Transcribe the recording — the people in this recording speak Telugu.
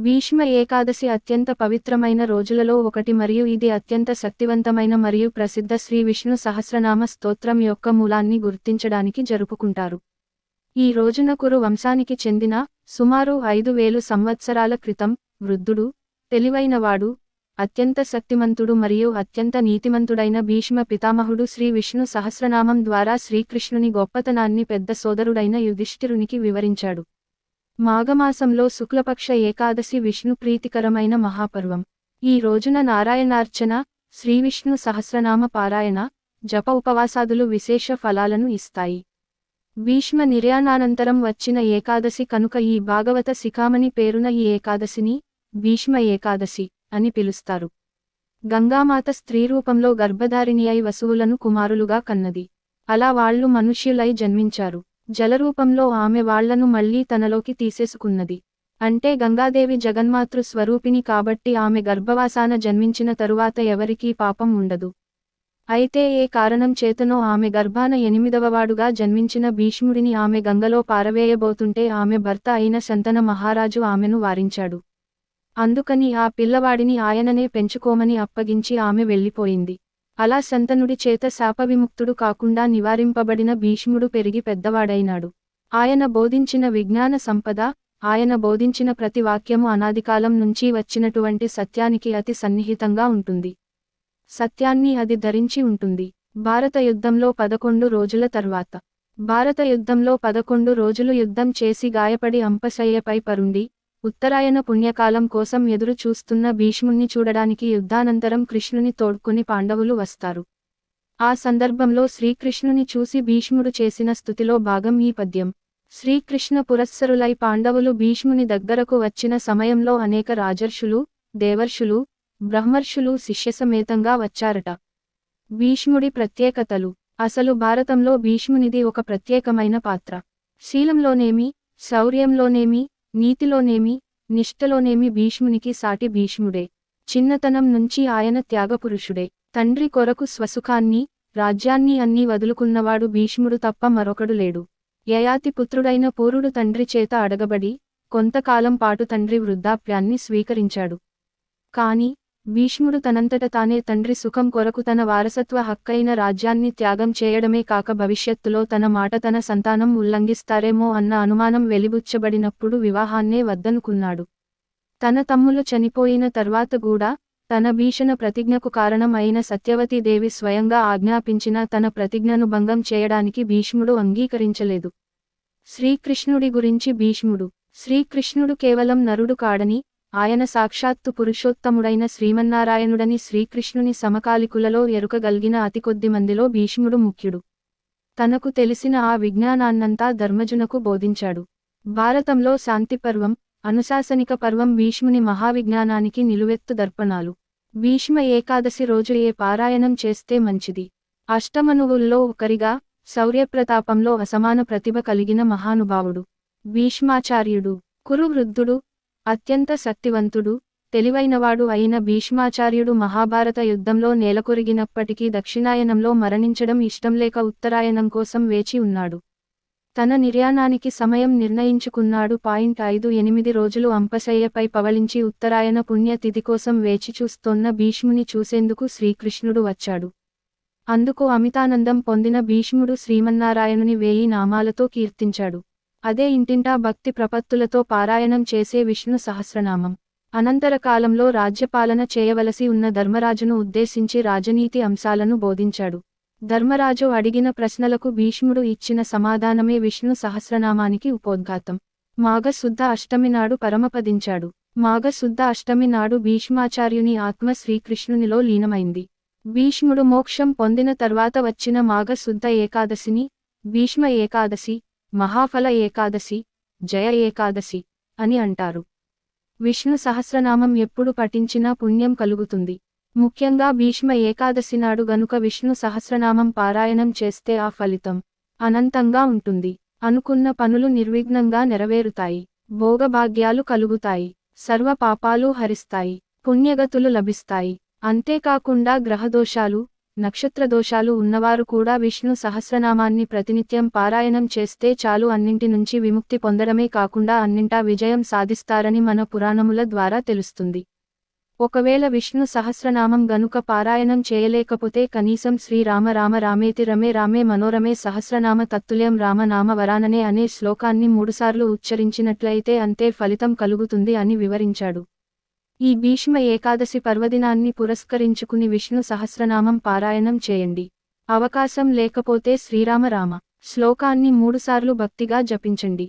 భీష్మ ఏకాదశి అత్యంత పవిత్రమైన రోజులలో ఒకటి మరియు ఇది అత్యంత శక్తివంతమైన మరియు ప్రసిద్ధ శ్రీ విష్ణు సహస్రనామ స్తోత్రం యొక్క మూలాన్ని గుర్తించడానికి జరుపుకుంటారు. ఈ రోజున కురు వంశానికి చెందిన, సుమారు 5000 సంవత్సరాల క్రితం, వృద్ధుడు, తెలివైనవాడు, అత్యంత శక్తిమంతుడు మరియు అత్యంత నీతిమంతుడైన భీష్మ పితామహుడు శ్రీ విష్ణు సహస్రనామం ద్వారా శ్రీకృష్ణుని గొప్పతనాన్ని పెద్ద సోదరుడైన యుధిష్ఠిరునికి వివరించాడు. మాఘమాసంలో శుక్లపక్ష ఏకాదశి విష్ణు ప్రీతికరమైన మహాపర్వం. ఈ రోజున నారాయణార్చన, శ్రీవిష్ణు సహస్రనామ పారాయణ, జప ఉపవాసాదులు విశేష ఫలాలను ఇస్తాయి. భీష్మ నిర్యాణానంతరం వచ్చిన ఏకాదశి కనుక ఈ భాగవత శిఖామణి పేరున ఈ ఏకాదశిని భీష్మ ఏకాదశి అని పిలుస్తారు. గంగామాత స్త్రీరూపంలో గర్భధారిణి అయి వసువులను కుమారులుగా కన్నది. అలా వాళ్ళు మనుష్యులై జన్మించారు. జలరూపంలో ఆమె వాళ్లను మళ్లీ తనలోకి తీసేసుకున్నది. అంటే గంగాదేవి జగన్మాతృ స్వరూపిణి కాబట్టి ఆమె గర్భవాసాన జన్మించిన తరువాత ఎవరికీ పాపం ఉండదు. అయితే ఏ కారణం చేతనో ఆమె గర్భాన 8వవాడుగా జన్మించిన భీష్ముడిని ఆమె గంగలో పారవేయబోతుంటే ఆమె భర్త అయిన శంతన మహారాజు ఆమెను వారించాడు. అందుకని ఆ పిల్లవాడిని ఆయననే పెంచుకోమని అప్పగించి ఆమె వెళ్ళిపోయింది. అలా శంతనుడి చేత శాపవిముక్తుడు కాకుండా నివారింపబడిన భీష్ముడు పెరిగి పెద్దవాడైనాడు. ఆయన బోధించిన విజ్ఞాన సంపద, ఆయన బోధించిన ప్రతి వాక్యము అనాదికాలం నుంచి వచ్చినటువంటి సత్యానికి అతి సన్నిహితంగా ఉంటుంది. సత్యాన్ని అది ధరించి ఉంటుంది. భారత యుద్ధంలో 11 రోజుల తర్వాత భారత యుద్ధంలో 11 రోజులు యుద్ధం చేసి గాయపడి అంపశయ్యపై పరుండి, ఉత్తరాయణ పుణ్యకాలం కోసం ఎదురు చూస్తున్న భీష్ముణ్ణి చూడడానికి యుద్ధానంతరం కృష్ణుని తోడ్కొని పాండవులు వస్తారు. ఆ సందర్భంలో శ్రీకృష్ణుని చూసి భీష్ముడు చేసిన స్తుతిలో భాగం ఈ పద్యం. శ్రీకృష్ణ పురస్సరులై పాండవులు భీష్ముని దగ్గరకు వచ్చిన సమయంలో అనేక రాజర్షులు, దేవర్షులు, బ్రహ్మర్షులు శిష్యసమేతంగా వచ్చారట. భీష్ముడి ప్రత్యేకతలు. అసలు భారతంలో భీష్మునిది ఒక ప్రత్యేకమైన పాత్ర. శీలంలోనేమి, శౌర్యంలోనేమి, నీతిలోనేమి, నిష్ఠలోనేమి భీష్మునికి సాటి భీష్ముడే. చిన్నతనం నుంచి ఆయన త్యాగపురుషుడే. తండ్రి కొరకు స్వసుఖాన్ని, రాజ్యాన్ని అన్నీ వదులుకున్నవాడు భీష్ముడు తప్ప మరొకడు లేడు. యయాతి పుత్రుడైన పూరుడు తండ్రి చేత అడగబడి, కొంతకాలం పాటు తండ్రి వృద్ధాప్యాన్ని స్వీకరించాడు. కాని భీష్ముడు తనంతట తానే తండ్రి సుఖం కొరకు తన వారసత్వ హక్కైన రాజ్యాన్ని త్యాగం చేయడమే కాక భవిష్యత్తులో తన మాట తన సంతానం ఉల్లంఘిస్తారేమో అన్న అనుమానం వెలిబుచ్చబడినప్పుడు వివాహాన్నే వద్దనుకున్నాడు. తన తమ్ములు చనిపోయిన తర్వాత కూడా, తన భీషణ ప్రతిజ్ఞకు కారణం అయిన సత్యవతీదేవి స్వయంగా ఆజ్ఞాపించిన తన ప్రతిజ్ఞను భంగం చేయడానికి భీష్ముడు అంగీకరించలేదు. శ్రీకృష్ణుడి గురించి భీష్ముడు. శ్రీకృష్ణుడు కేవలం నరుడు కాడని, ఆయన సాక్షాత్తు పురుషోత్తముడైన శ్రీమన్నారాయణుడని శ్రీకృష్ణుని సమకాలికులలో ఎరుకగల్గిన అతి కొద్ది మందిలో భీష్ముడు ముఖ్యుడు. తనకు తెలిసిన ఆ విజ్ఞానాన్నంతా ధర్మజునకు బోధించాడు. భారతంలో శాంతిపర్వం, అనుశాసనిక పర్వం భీష్ముని మహావిజ్ఞానానికి నిలువెత్తు దర్పణాలు. భీష్మ ఏకాదశి రోజు ఏ పారాయణం చేస్తే మంచిది? అష్టమనువుల్లో ఒకరిగా, శౌర్యప్రతాపంలో అసమాన ప్రతిభ కలిగిన మహానుభావుడు భీష్మాచార్యుడు. కురు వృద్ధుడు, అత్యంత శక్తివంతుడు, తెలివైనవాడు అయిన భీష్మాచార్యుడు మహాభారత యుద్ధంలో నేలకొరిగినప్పటికీ దక్షిణాయనంలో మరణించడం ఇష్టంలేక ఉత్తరాయణం కోసం వేచి ఉన్నాడు. తన నిర్యాణానికి సమయం నిర్ణయించుకున్నాడు. 58 రోజులు అంపశయ్యపై పవళించి ఉత్తరాయణ పుణ్య తిథి కోసం వేచి చూస్తోన్న భీష్ముని చూసేందుకు శ్రీకృష్ణుడు వచ్చాడు. అందుకు అమితానందం పొందిన భీష్ముడు శ్రీమన్నారాయణుని 1000 నామాలతో కీర్తించాడు. అదే ఇంటింటా భక్తి ప్రపత్తులతో పారాయణం చేసే విష్ణు సహస్రనామం. అనంతర కాలంలో రాజ్యపాలన చేయవలసి ఉన్న ధర్మరాజును ఉద్దేశించి రాజనీతి అంశాలను బోధించాడు. ధర్మరాజు అడిగిన ప్రశ్నలకు భీష్ముడు ఇచ్చిన సమాధానమే విష్ణు సహస్రనామానికి ఉపోద్ఘాతం. మాఘశుద్ధ అష్టమి నాడు పరమపదించాడు. మాఘశుద్ధ అష్టమి నాడు భీష్మాచార్యుని ఆత్మ శ్రీకృష్ణునిలో లీనమైంది. భీష్ముడు మోక్షం పొందిన తర్వాత వచ్చిన మాఘశుద్ధ ఏకాదశిని భీష్మ ఏకాదశి, మహాఫల ఏకాదశి, జయ ఏకాదశి అని అంటారు. విష్ణు సహస్రనామం ఎప్పుడు పఠించినా పుణ్యం కలుగుతుంది. ముఖ్యంగా భీష్మ ఏకాదశి నాడు గనుక విష్ణు సహస్రనామం పారాయణం చేస్తే ఆ ఫలితం అనంతంగా ఉంటుంది. అనుకున్న పనులు నిర్విఘ్నంగా నెరవేరుతాయి. భోగభాగ్యాలు కలుగుతాయి. సర్వ పాపాలు హరిస్తాయి. పుణ్యగతులు లభిస్తాయి. అంతేకాకుండా గ్రహదోషాలు, నక్షత్ర దోషాలు ఉన్నవారు కూడా విష్ణు సహస్రనామాన్ని ప్రతినిత్యం పారాయణం చేస్తే చాలు అన్నింటి నుంచి విముక్తి పొందడమే కాకుండా అన్నింటా విజయం సాధిస్తారని మన పురాణముల ద్వారా తెలుస్తుంది. ఒకవేళ విష్ణు సహస్రనామం గనుక పారాయణం చేయలేకపోతే కనీసం శ్రీరామ రామ రామేతి రమే రామే మనోరమే సహస్రనామ తత్తుల్యం రామ నామ వరాననే అనే శ్లోకాన్ని 3 సార్లు ఉచ్చరించినట్లయితే అంతే ఫలితం కలుగుతుంది అని వివరించాడు. ఈ భీష్మ ఏకాదశి పర్వదినాన్ని పురస్కరించుకుని విష్ణు సహస్రనామం పారాయణం చేయండి. అవకాశం లేకపోతే శ్రీరామ రామ శ్లోకాన్ని 3 సార్లు భక్తిగా జపించండి.